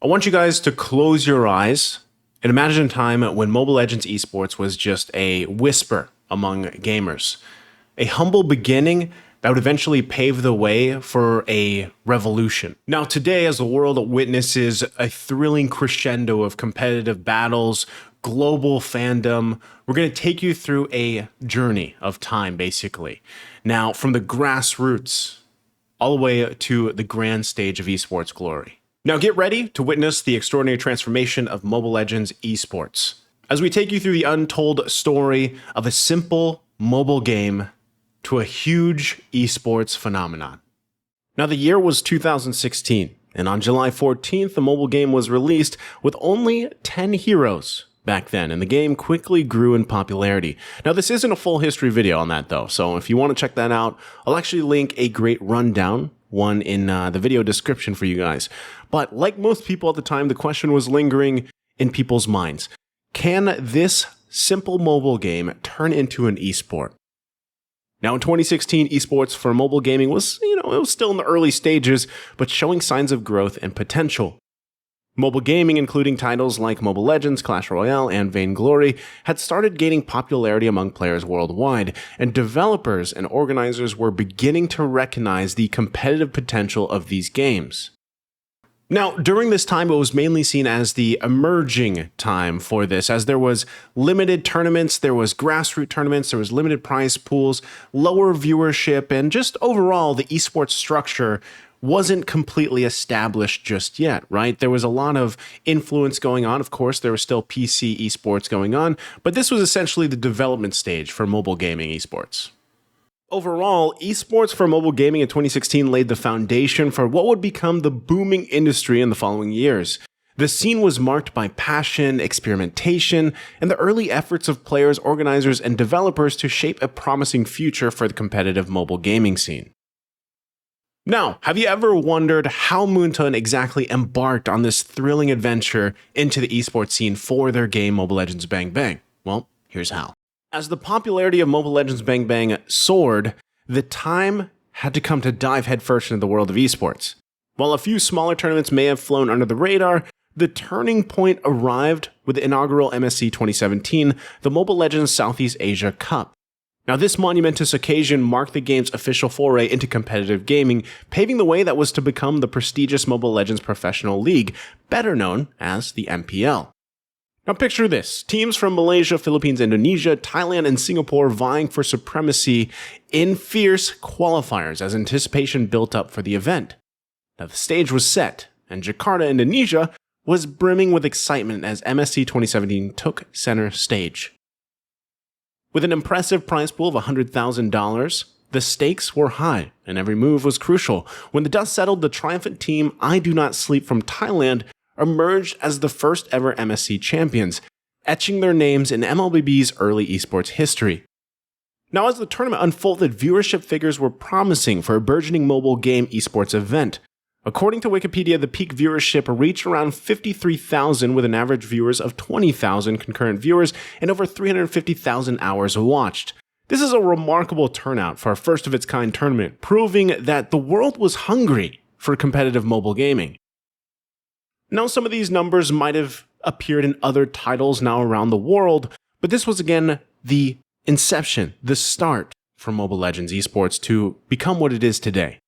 I want you guys to close your eyes and imagine a time when Mobile Legends Esports was just a whisper among gamers. A humble beginning that would eventually pave the way for a revolution. Now today, as the world witnesses a thrilling crescendo of competitive battles, global fandom, we're going to take you through a journey of time, basically. Now, from the grassroots all the way to the grand stage of esports glory. Now get ready to witness the extraordinary transformation of Mobile Legends Esports as we take you through the untold story of a simple mobile game to a huge esports phenomenon. Now the year was 2016, and on July 14th, the mobile game was released with only 10 heroes back then, and the game quickly grew in popularity. Now this isn't a full history video on that though, so if you want to check that out, I'll actually link a great rundown, one in the video description for you guys. But like most people at the time, the question was lingering in people's minds. Can this simple mobile game turn into an esport? Now in 2016, esports for mobile gaming was, it was still in the early stages, but showing signs of growth and potential. Mobile gaming, including titles like Mobile Legends, Clash Royale, and Vainglory, had started gaining popularity among players worldwide, and developers and organizers were beginning to recognize the competitive potential of these games. Now, during this time, it was mainly seen as the emerging time for this, as there was limited tournaments, there was grassroots tournaments, there was limited prize pools, lower viewership, and just overall, the esports structure wasn't completely established just yet, right? There was a lot of influence going on. Of course, there was still PC esports going on, but this was essentially the development stage for mobile gaming esports. Overall, esports for mobile gaming in 2016 laid the foundation for what would become the booming industry in the following years. The scene was marked by passion, experimentation, and the early efforts of players, organizers, and developers to shape a promising future for the competitive mobile gaming scene. Now, have you ever wondered how Moonton exactly embarked on this thrilling adventure into the esports scene for their game Mobile Legends Bang Bang? Well, here's how. As the popularity of Mobile Legends Bang Bang soared, the time had to come to dive headfirst into the world of esports. While a few smaller tournaments may have flown under the radar, the turning point arrived with the inaugural MSC 2017, the Mobile Legends Southeast Asia Cup. Now, this monumentous occasion marked the game's official foray into competitive gaming, paving the way that was to become the prestigious Mobile Legends Professional League, better known as the MPL. Now picture this, teams from Malaysia, Philippines, Indonesia, Thailand, and Singapore vying for supremacy in fierce qualifiers as anticipation built up for the event. Now the stage was set, and Jakarta, Indonesia was brimming with excitement as MSC 2017 took center stage. With an impressive prize pool of $100,000, the stakes were high, and every move was crucial. When the dust settled, the triumphant team I Do Not Sleep from Thailand emerged as the first ever MSC champions, etching their names in MLBB's early esports history. Now, as the tournament unfolded, viewership figures were promising for a burgeoning mobile game esports event. According to Wikipedia, the peak viewership reached around 53,000 with an average viewers of 20,000 concurrent viewers and over 350,000 hours watched. This is a remarkable turnout for a first-of-its-kind tournament, proving that the world was hungry for competitive mobile gaming. Now, some of these numbers might have appeared in other titles now around the world, but this was again the inception, the start for Mobile Legends Esports to become what it is today.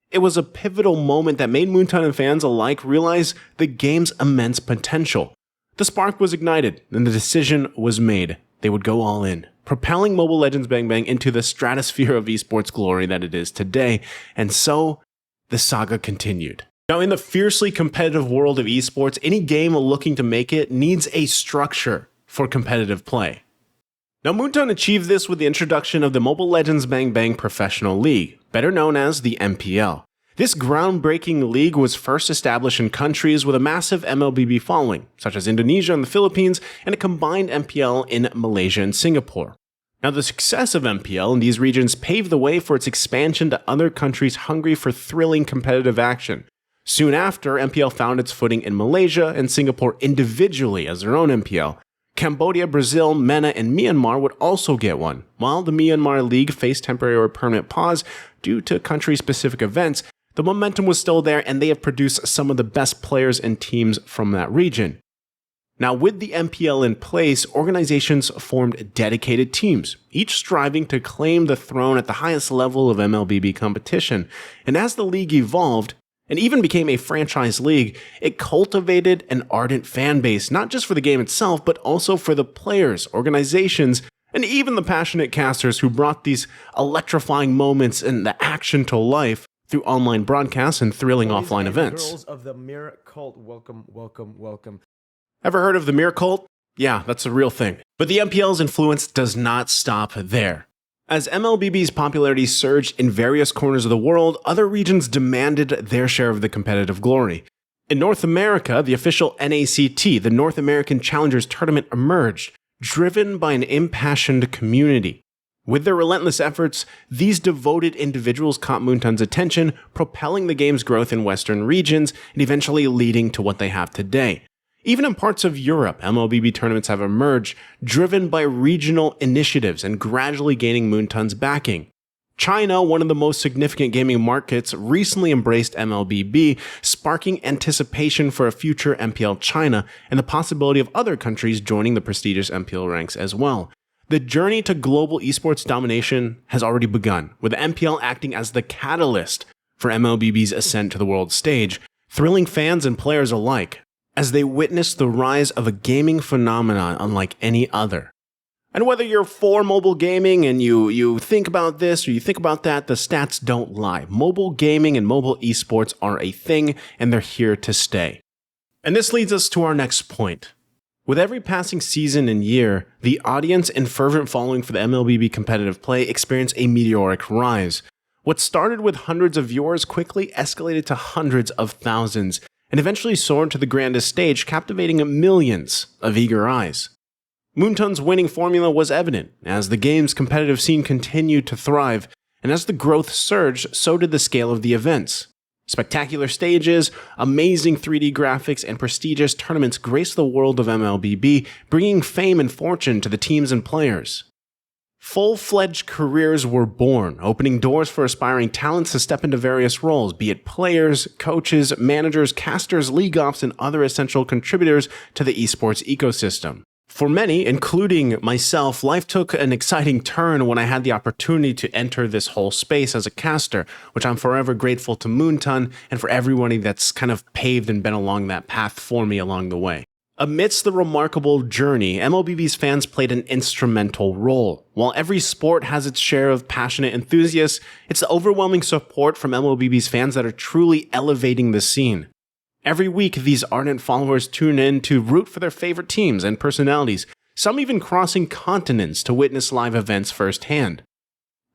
It was a pivotal moment that made Moonton and fans alike realize the game's immense potential. The spark was ignited, and the decision was made. They would go all in, propelling Mobile Legends Bang Bang into the stratosphere of esports glory that it is today, and so the saga continued. Now, in the fiercely competitive world of esports, any game looking to make it needs a structure for competitive play. Now, Moonton achieved this with the introduction of the Mobile Legends Bang Bang Professional League, better known as the MPL. This groundbreaking league was first established in countries with a massive MLBB following, such as Indonesia and the Philippines, and a combined MPL in Malaysia and Singapore. Now, the success of MPL in these regions paved the way for its expansion to other countries hungry for thrilling competitive action. Soon after, MPL found its footing in Malaysia and Singapore individually as their own MPL. Cambodia, Brazil, MENA, and Myanmar would also get one. While the Myanmar League faced temporary or permanent pause due to country-specific events, the momentum was still there, and they have produced some of the best players and teams from that region. Now, with the MPL in place, organizations formed dedicated teams, each striving to claim the throne at the highest level of MLBB competition. And as the league evolved, and even became a franchise league, it cultivated an ardent fan base, not just for the game itself, but also for the players, organizations, and even the passionate casters who brought these electrifying moments and the action to life through online broadcasts and thrilling offline events. Girls of the Mirror Cult, welcome, welcome, welcome. Ever heard of the Mirror Cult? Yeah, that's a real thing. But the MPL's influence does not stop there. As MLBB's popularity surged in various corners of the world, other regions demanded their share of the competitive glory. In North America, the official NACT, the North American Challengers Tournament, emerged, driven by an impassioned community. With their relentless efforts, these devoted individuals caught Moonton's attention, propelling the game's growth in Western regions and eventually leading to what they have today. Even in parts of Europe, MLBB tournaments have emerged, driven by regional initiatives and gradually gaining Moonton's backing. China, one of the most significant gaming markets, recently embraced MLBB, sparking anticipation for a future MPL China and the possibility of other countries joining the prestigious MPL ranks as well. The journey to global esports domination has already begun, with MPL acting as the catalyst for MLBB's ascent to the world stage, thrilling fans and players alike, as they witness the rise of a gaming phenomenon unlike any other. And whether you're for mobile gaming and you think about this or you think about that, the stats don't lie. Mobile gaming and mobile esports are a thing, and they're here to stay. And this leads us to our next point. With every passing season and year, the audience and fervent following for the MLBB competitive play experience a meteoric rise. What started with hundreds of viewers quickly escalated to hundreds of thousands, and eventually soared to the grandest stage, captivating millions of eager eyes. Moonton's winning formula was evident, as the game's competitive scene continued to thrive, and as the growth surged, so did the scale of the events. Spectacular stages, amazing 3D graphics, and prestigious tournaments graced the world of MLBB, bringing fame and fortune to the teams and players. Full-fledged careers were born, opening doors for aspiring talents to step into various roles, be it players, coaches, managers, casters, league ops, and other essential contributors to the esports ecosystem. For many, including myself, life took an exciting turn when I had the opportunity to enter this whole space as a caster, which I'm forever grateful to Moonton and for everybody that's kind of paved and been along that path for me along the way. Amidst the remarkable journey, MLBB's fans played an instrumental role. While every sport has its share of passionate enthusiasts, it's the overwhelming support from MLBB's fans that are truly elevating the scene. Every week, these ardent followers tune in to root for their favorite teams and personalities, some even crossing continents to witness live events firsthand.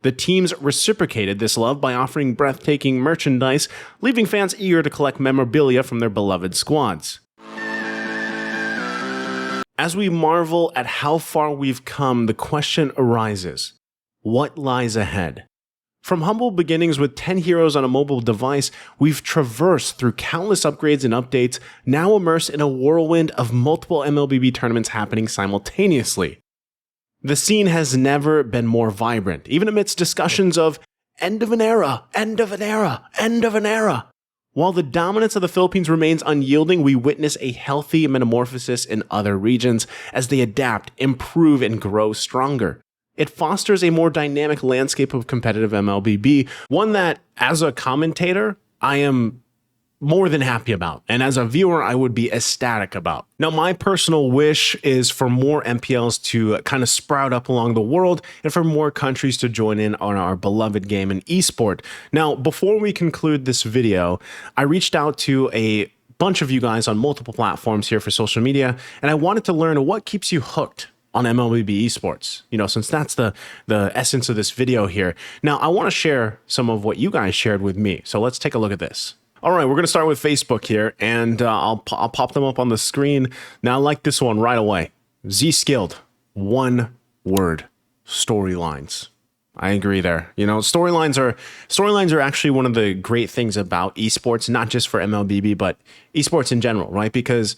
The teams reciprocated this love by offering breathtaking merchandise, leaving fans eager to collect memorabilia from their beloved squads. As we marvel at how far we've come, the question arises, what lies ahead? From humble beginnings with 10 heroes on a mobile device, we've traversed through countless upgrades and updates, now immersed in a whirlwind of multiple MLBB tournaments happening simultaneously. The scene has never been more vibrant, even amidst discussions of end of an era, end of an era, end of an era. While the dominance of the Philippines remains unyielding, we witness a healthy metamorphosis in other regions as they adapt, improve, and grow stronger. It fosters a more dynamic landscape of competitive MLBB, one that, as a commentator, I am more than happy about, and as a viewer, I would be ecstatic about. Now, my personal wish is for more MPLs to kind of sprout up along the world and for more countries to join in on our beloved game and esport. Now, before we conclude this video, I reached out to a bunch of you guys on multiple platforms here for social media, and I wanted to learn what keeps you hooked on MLBB Esports, since that's the essence of this video here. Now, I want to share some of what you guys shared with me, so let's take a look at this. All right, we're going to start with Facebook here, and I'll pop them up on the screen. Now, I like this one right away. Z-Skilled, one word, storylines. I agree there. Storylines are actually one of the great things about esports, not just for MLBB, but esports in general, right? Because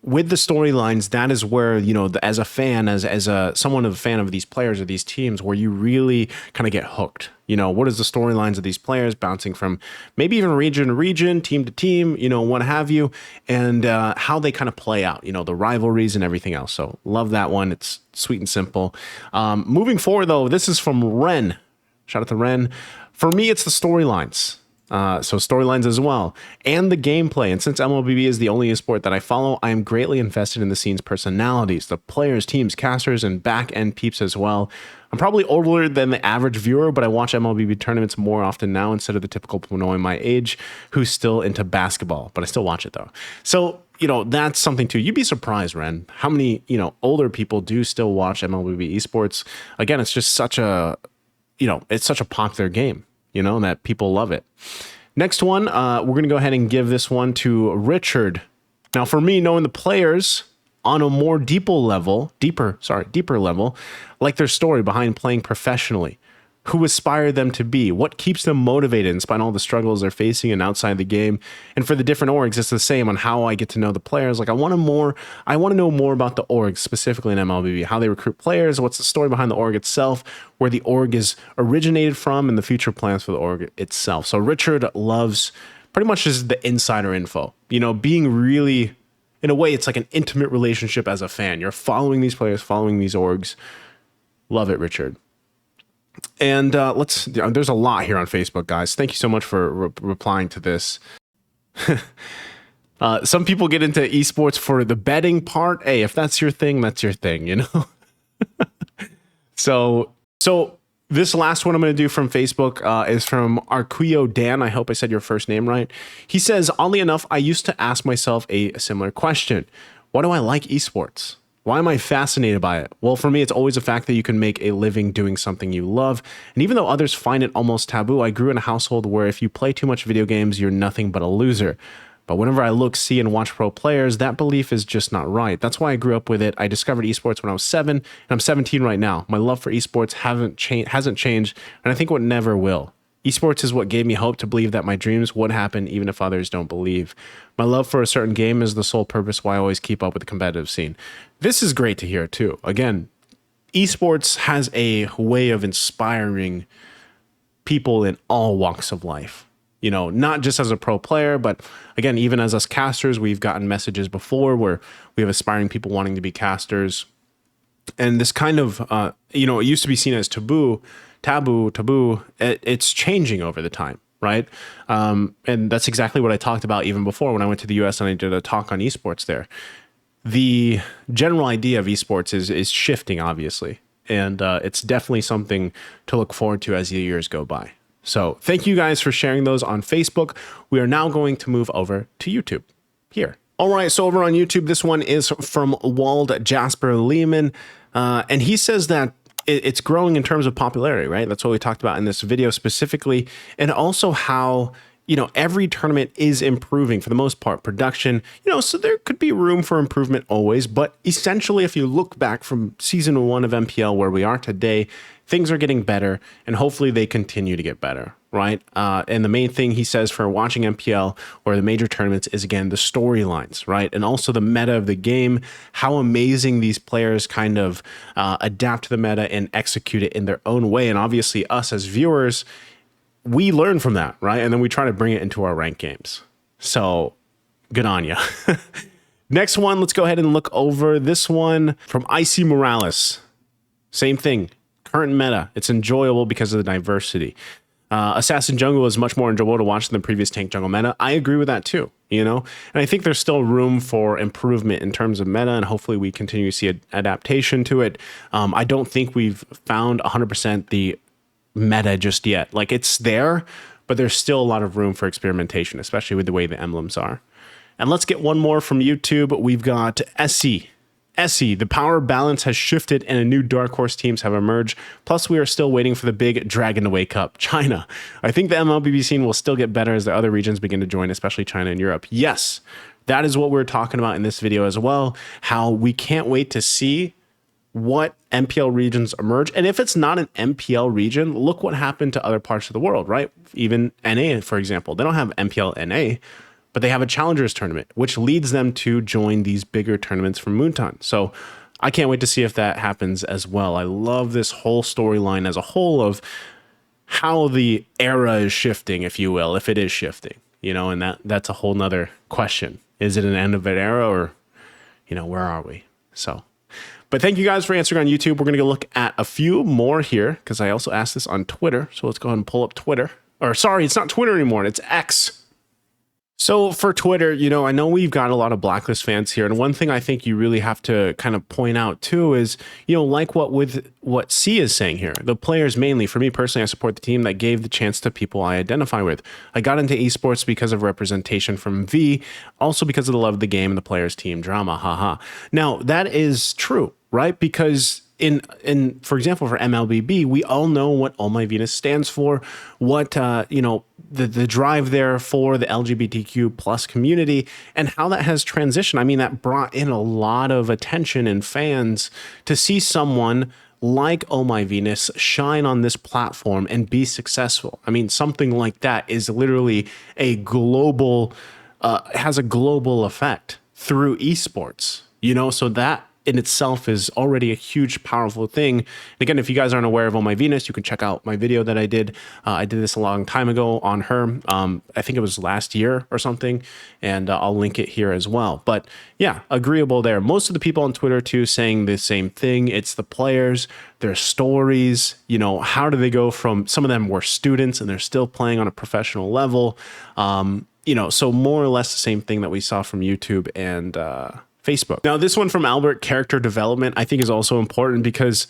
with the storylines, that is where, as a fan, as a someone a fan of these players or these teams, where you really kind of get hooked. What is the storylines of these players bouncing from maybe even region to region, team to team, what have you, and how they kind of play out, the rivalries and everything else. So love that one. It's sweet and simple. Moving forward, though, this is from Ren. Shout out to Ren. For me, it's the storylines. So storylines as well, and the gameplay. And since MLBB is the only esport that I follow, I am greatly invested in the scene's personalities, the players, teams, casters, and back-end peeps as well. I'm probably older than the average viewer, but I watch MLBB tournaments more often now instead of the typical Pinoy my age who's still into basketball, but I still watch it though. So, that's something too. You'd be surprised, Ren, how many, older people do still watch MLBB Esports. Again, it's just such a, it's such a popular game. That people love it. Next one, we're going to go ahead and give this one to Richard. Now, for me, knowing the players on a more deeper level, like their story behind playing professionally, who aspire them to be, what keeps them motivated in spite of all the struggles they're facing and outside the game. And for the different orgs, it's the same on how I get to know the players. Like I want to know more about the orgs, specifically in MLBB, how they recruit players, what's the story behind the org itself, where the org is originated from, and the future plans for the org itself. So Richard loves pretty much just the insider info, being really, in a way, it's like an intimate relationship as a fan. You're following these players, following these orgs. Love it, Richard. And there's a lot here on Facebook, guys. Thank you so much for replying to this. Some people get into esports for the betting part. Hey, if that's your thing, that's your thing, So this last one I'm going to do from Facebook is from Arquio Dan. I hope I said your first name right. He says, oddly enough, I used to ask myself a similar question. Why do I like esports? Why am I fascinated by it? Well, for me, it's always the fact that you can make a living doing something you love. And even though others find it almost taboo, I grew in a household where if you play too much video games, you're nothing but a loser. But whenever I look, see, and watch pro players, that belief is just not right. That's why I grew up with it. I discovered esports when I was 7, and I'm 17 right now. My love for esports hasn't changed, and I think it never will. Esports is what gave me hope to believe that my dreams would happen even if others don't believe. My love for a certain game is the sole purpose why I always keep up with the competitive scene. This is great to hear too. Again, esports has a way of inspiring people in all walks of life. Not just as a pro player, but again, even as us casters, we've gotten messages before where we have aspiring people wanting to be casters. And this kind of, it used to be seen as taboo. It's changing over the time, right? And that's exactly what I talked about even before when I went to the US and I did a talk on esports there. The general idea of esports is shifting, obviously, and it's definitely something to look forward to as the years go by. So thank you guys for sharing those on Facebook. We are now going to move over to YouTube here. All right, so over on YouTube, this one is from Wald Jasper Lehman, and he says that it's growing in terms of popularity, right? That's what we talked about in this video specifically, and also how, every tournament is improving for the most part, production, so there could be room for improvement always, but essentially if you look back from season 1 of MPL where we are today, things are getting better, and hopefully they continue to get better, right? And the main thing he says for watching MPL or the major tournaments is, again, the storylines, right? And also the meta of the game, how amazing these players kind of adapt to the meta and execute it in their own way. And obviously us as viewers, we learn from that, right? And then we try to bring it into our ranked games. So good on ya. Next one, let's go ahead and look over this one from Icy Morales. Same thing. Current meta, it's enjoyable because of the diversity. Assassin Jungle is much more enjoyable to watch than the previous Tank Jungle meta. I agree with that too, and I think there's still room for improvement in terms of meta, and hopefully we continue to see an adaptation to it. I don't think we've found 100% the meta just yet. Like, it's there, but there's still a lot of room for experimentation, especially with the way the emblems are. And let's get one more from YouTube. We've got Essie. The power balance has shifted and a new dark horse teams have emerged. Plus, we are still waiting for the big dragon to wake up, China. I think the MLBB scene will still get better as the other regions begin to join, especially China and Europe. Yes, that is what we're talking about in this video as well, how we can't wait to see what MPL regions emerge. And if it's not an MPL region, look what happened to other parts of the world, right? Even NA, for example. They don't have MPL NA, but they have a challengers tournament, which leads them to join these bigger tournaments from Moonton. So I can't wait to see if that happens as well. I love this whole storyline as a whole of how the era is shifting, if you will, if it is shifting, and that's a whole nother question. Is it an end of an era, or, where are we? So, but thank you guys for answering on YouTube. We're going to go look at a few more here because I also asked this on Twitter. So let's go ahead and pull up Twitter. Or sorry, it's not Twitter anymore. It's X. So for Twitter, I know we've got a lot of Blacklist fans here. And one thing I think you really have to kind of point out too is, like what C is saying here, the players mainly, for me personally, I support the team that gave the chance to people I identify with. I got into esports because of representation from V, also because of the love of the game and the players team drama, haha. Now that is true, right? Because for example, for MLBB, we all know what All My Venus stands for, what, the drive there for the LGBTQ plus community and how that has transitioned. I mean, that brought in a lot of attention and fans to see someone like Oh My Venus shine on this platform and be successful. I mean, something like that is literally a global, has a global effect through esports, so that in itself is already a huge, powerful thing. And again, if you guys aren't aware of Oh My Venus, you can check out my video that I did. I did this a long time ago on her. I think it was last year or something, and I'll link it here as well. But yeah, agreeable there. Most of the people on Twitter too saying the same thing. It's the players, their stories, how do they go from, some of them were students and they're still playing on a professional level. So more or less the same thing that we saw from YouTube and Facebook. Now, this one from Albert, character development, I think is also important because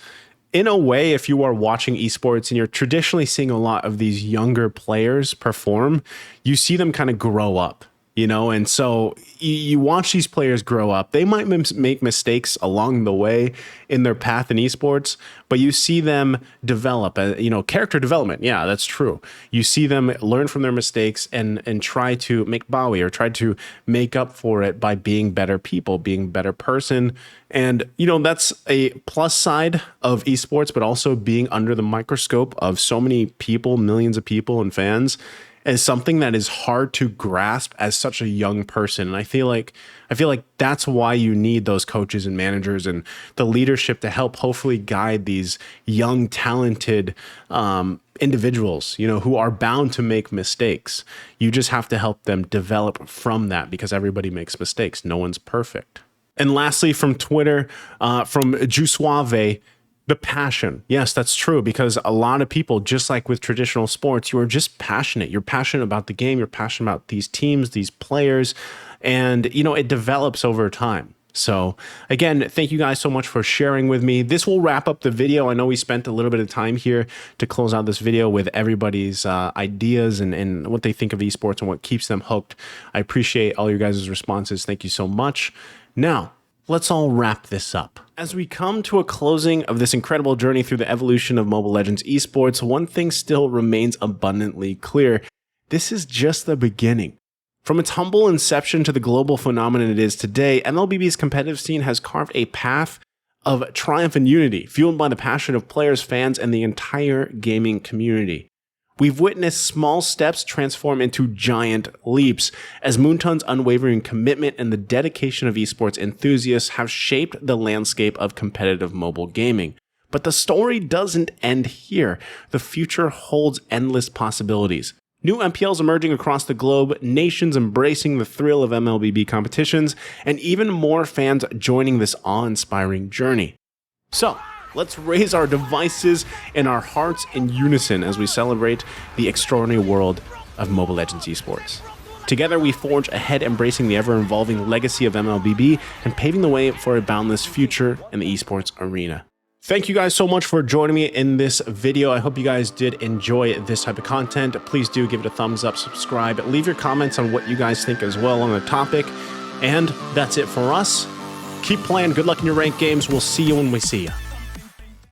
in a way, if you are watching esports and you're traditionally seeing a lot of these younger players perform, you see them kind of grow up, and so you watch these players grow up. They might make mistakes along the way in their path in esports, but you see them develop, character development. Yeah, that's true. You see them learn from their mistakes and try to make bawi, or try to make up for it by being better people, being a better person. And, that's a plus side of esports, but also being under the microscope of so many people, millions of people and fans, is something that is hard to grasp as such a young person. And I feel like that's why you need those coaches and managers and the leadership to help hopefully guide these young, talented individuals, who are bound to make mistakes. You just have to help them develop from that because everybody makes mistakes. No one's perfect. And lastly, from Twitter, from Jusuave, the passion. Yes, that's true, because a lot of people, just like with traditional sports, you are just passionate. You're passionate about the game. You're passionate about these teams, these players, and, it develops over time. So again, thank you guys so much for sharing with me. This will wrap up the video. I know we spent a little bit of time here to close out this video with everybody's ideas and what they think of esports and what keeps them hooked. I appreciate all your guys' responses. Thank you so much. Now, let's all wrap this up. As we come to a closing of this incredible journey through the evolution of Mobile Legends Esports, one thing still remains abundantly clear. This is just the beginning. From its humble inception to the global phenomenon it is today, MLBB's competitive scene has carved a path of triumph and unity, fueled by the passion of players, fans, and the entire gaming community. We've witnessed small steps transform into giant leaps as Moonton's unwavering commitment and the dedication of esports enthusiasts have shaped the landscape of competitive mobile gaming. But the story doesn't end here. The future holds endless possibilities. New MPLs emerging across the globe, nations embracing the thrill of MLBB competitions, and even more fans joining this awe-inspiring journey. So, let's raise our devices and our hearts in unison as we celebrate the extraordinary world of Mobile Legends Esports. Together we forge ahead, embracing the ever-evolving legacy of MLBB and paving the way for a boundless future in the esports arena. Thank you guys so much for joining me in this video. I hope you guys did enjoy this type of content. Please do give it a thumbs up, subscribe, leave your comments on what you guys think as well on the topic. And that's it for us. Keep playing. Good luck in your ranked games. We'll see you when we see you.